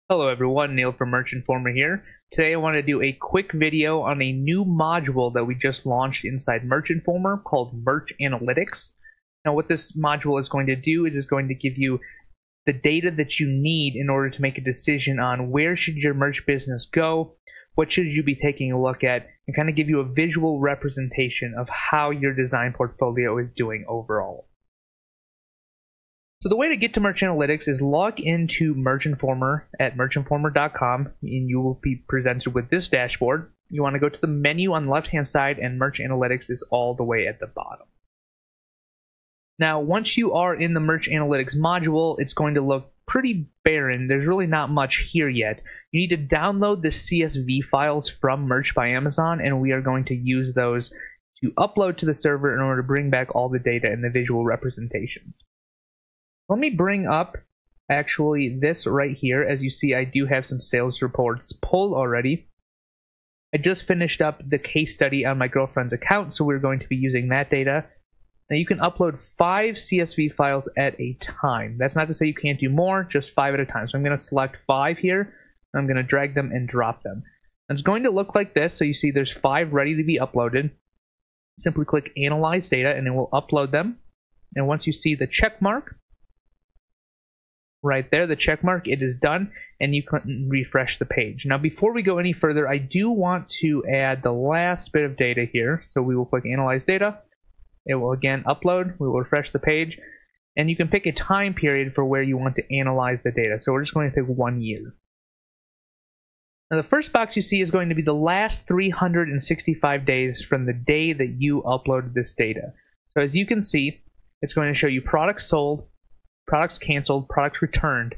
Hello everyone, Neil from Merch Informer here. Today I want to do a quick video on a new module that we just launched inside Merch Informer called Merch Analytics. Now what this module is going to do is it's going to give you the data that you need in order to make a decision on where should your merch business go, what should you be taking a look at, and kind of give you a visual representation of how your design portfolio is doing overall. So the way to get to Merch Analytics is log into Merch Informer at merchinformer.com, and you will be presented with this dashboard. You want to go to the menu on the left-hand side, and Merch Analytics is all the way at the bottom. Now, once you are in the Merch Analytics module, it's going to look pretty barren. There's really not much here yet. You need to download the CSV files from Merch by Amazon, and we are going to use those to upload to the server in order to bring back all the data and the visual representations. Let me bring up actually this right here. As you see, I do have some sales reports pulled already. I just finished up the case study on my girlfriend's account, so we're going to be using that data. Now you can upload 5 CSV files at a time. That's not to say you can't do more, just 5 at a time. So I'm going to select 5 here. I'm going to drag them and drop them. And it's going to look like this. So you see there's 5 ready to be uploaded. Simply click Analyze Data and it will upload them. And once you see the check mark, right there, the check mark, it is done, and you can refresh the page. Now before we go any further, I do want to add the last bit of data here. So we will click Analyze Data. It will again upload. We will refresh the page, and you can pick a time period for where you want to analyze the data. So we're just going to pick 1 year. Now the first box you see is going to be the last 365 days from the day that you uploaded this data. So as you can see, it's going to show you products sold, products canceled, products returned,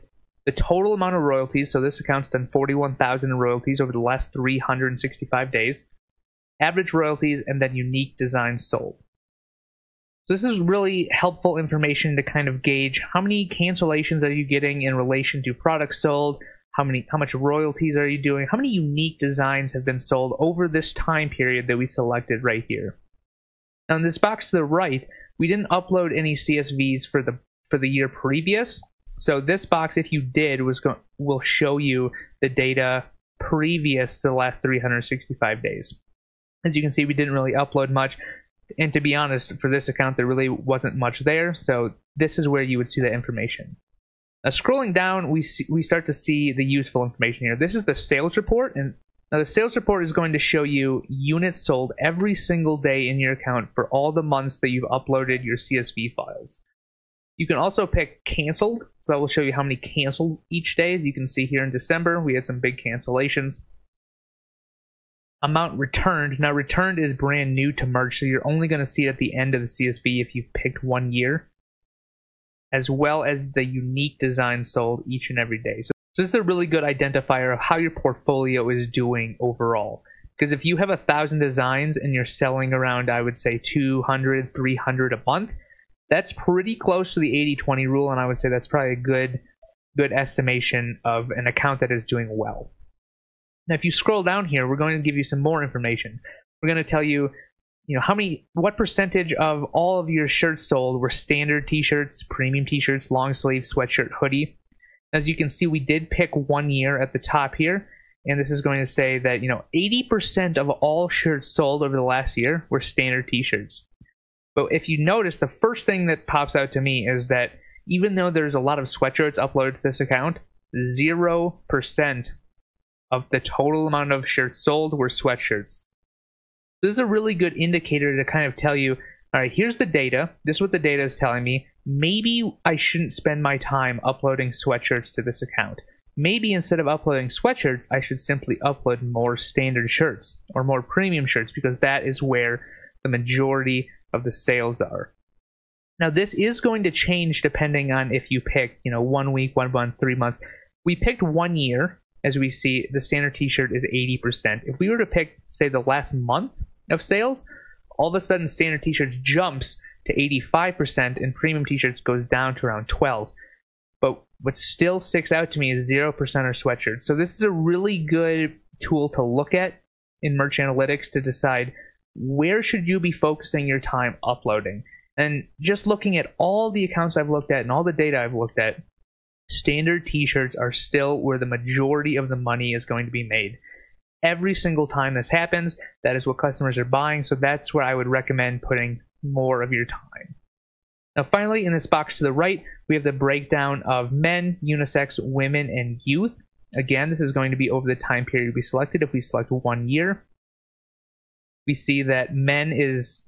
the total amount of royalties, so this account's done 41,000 in royalties over the last 365 days, average royalties, and then unique designs sold. So this is really helpful information to kind of gauge how many cancellations are you getting in relation to products sold, how much royalties are you doing, how many unique designs have been sold over this time period that we selected right here. Now in this box to the right, we didn't upload any CSVs for the year previous. So this box, if you did, will show you the data previous to the last 365 days. As you can see, we didn't really upload much. And to be honest, for this account, there really wasn't much there. So this is where you would see that information. Now scrolling down, we start to see the useful information here. This is the sales report. And now the sales report is going to show you units sold every single day in your account for all the months that you've uploaded your CSV files. You can also pick canceled, so that will show you how many canceled each day. As you can see here in December, we had some big cancellations. Amount returned. Now returned is brand new to Merch, so you're only going to see it at the end of the CSV if you've picked 1 year, as well as the unique designs sold each and every day. So this is a really good identifier of how your portfolio is doing overall. Because if you have 1,000 designs and you're selling around, I would say 200, 300 a month, that's pretty close to the 80-20 rule, and I would say that's probably a good estimation of an account that is doing well. Now, if you scroll down here, we're going to give you some more information. We're going to tell you, what percentage of all of your shirts sold were standard t-shirts, premium t-shirts, long sleeve, sweatshirt, hoodie. As you can see, we did pick 1 year at the top here, and this is going to say that 80% of all shirts sold over the last year were standard t-shirts. But if you notice, the first thing that pops out to me is that even though there's a lot of sweatshirts uploaded to this account, 0% of the total amount of shirts sold were sweatshirts. This is a really good indicator to kind of tell you, all right, here's the data. This is what the data is telling me. Maybe I shouldn't spend my time uploading sweatshirts to this account. Maybe instead of uploading sweatshirts, I should simply upload more standard shirts or more premium shirts, because that is where the majority of the sales are. Now this is going to change depending on if you pick 1 week, 1 month, 3 months. We picked 1 year. As we see, the standard t-shirt is 80%. If we were to pick, say, the last month of sales, all of a sudden standard t-shirts jumps to 85% and premium t-shirts goes down to around 12%. But what still sticks out to me is 0% are sweatshirts. So this is a really good tool to look at in Merch Analytics to decide where should you be focusing your time uploading. And just looking at all the accounts I've looked at and all the data I've looked at, Standard t-shirts are still where the majority of the money is going to be made. Every single time this happens, that is what customers are buying, so that's where I would recommend putting more of your time. Now finally, in this box to the right, we have the breakdown of men, unisex, women, and youth. Again, this is going to be over the time period we selected. If we select 1 year, we see that men's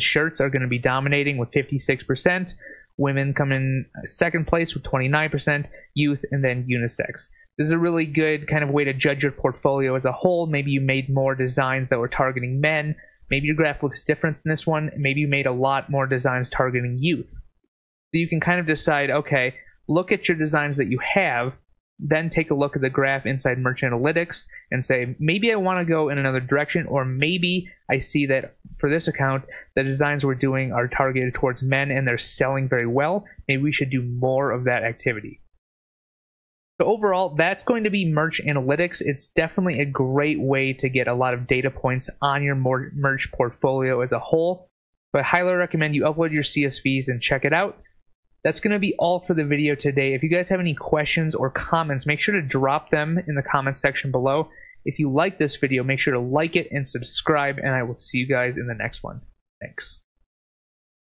shirts are going to be dominating with 56%. Women come in second place with 29%, youth, and then unisex. This is a really good kind of way to judge your portfolio as a whole. Maybe you made more designs that were targeting men. Maybe your graph looks different than this one. Maybe you made a lot more designs targeting youth. So you can kind of decide, okay, look at your designs that you have, then take a look at the graph inside Merch Analytics and say, maybe I want to go in another direction, or maybe I see that for this account, the designs we're doing are targeted towards men and they're selling very well. Maybe we should do more of that activity. So overall, that's going to be Merch Analytics. It's definitely a great way to get a lot of data points on your merch portfolio as a whole. But I highly recommend you upload your CSVs and check it out. That's going to be all for the video today. If you guys have any questions or comments, make sure to drop them in the comments section below. If you like this video, make sure to like it and subscribe, and I will see you guys in the next one. Thanks.